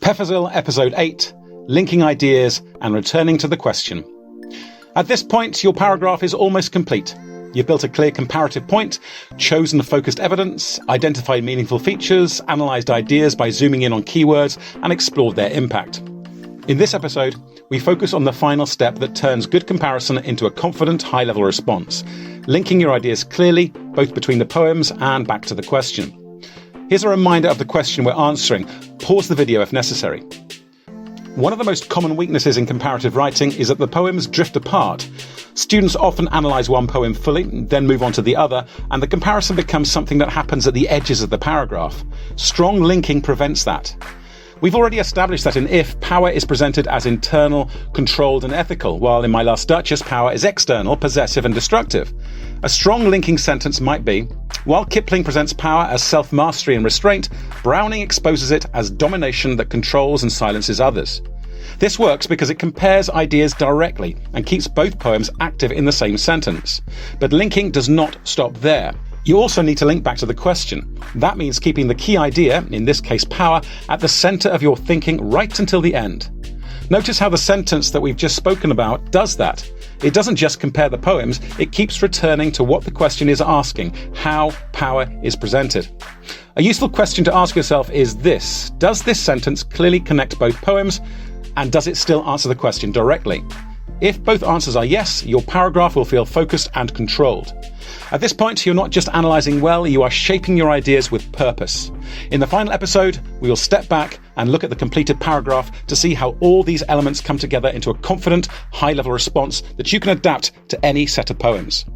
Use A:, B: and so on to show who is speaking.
A: PEFAZIL Episode 8, Linking Ideas and Returning to the Question. At this point, your paragraph is almost complete. You've built a clear comparative point, chosen focused evidence, identified meaningful features, analysed ideas by zooming in on keywords, and explored their impact. In this episode, we focus on the final step that turns good comparison into a confident, high-level response, linking your ideas clearly, both between the poems and back to the question. Here's a reminder of the question we're answering. Pause the video if necessary. One of the most common weaknesses in comparative writing is that the poems drift apart. Students often analyse one poem fully, then move on to the other, and the comparison becomes something that happens at the edges of the paragraph. Strong linking prevents that. We've already established that in If, power is presented as internal, controlled and ethical, while in My Last Duchess, power is external, possessive and destructive. A strong linking sentence might be, while Kipling presents power as self-mastery and restraint, Browning exposes it as domination that controls and silences others. This works because it compares ideas directly and keeps both poems active in the same sentence. But linking does not stop there. You also need to link back to the question. That means keeping the key idea, in this case power, at the centre of your thinking right until the end. Notice how the sentence that we've just spoken about does that. It doesn't just compare the poems, it keeps returning to what the question is asking, how power is presented. A useful question to ask yourself is this: does this sentence clearly connect both poems, and does it still answer the question directly? If both answers are yes, your paragraph will feel focused and controlled. At this point, you're not just analysing well, you are shaping your ideas with purpose. In the final episode, we will step back and look at the completed paragraph to see how all these elements come together into a confident, high-level response that you can adapt to any set of poems.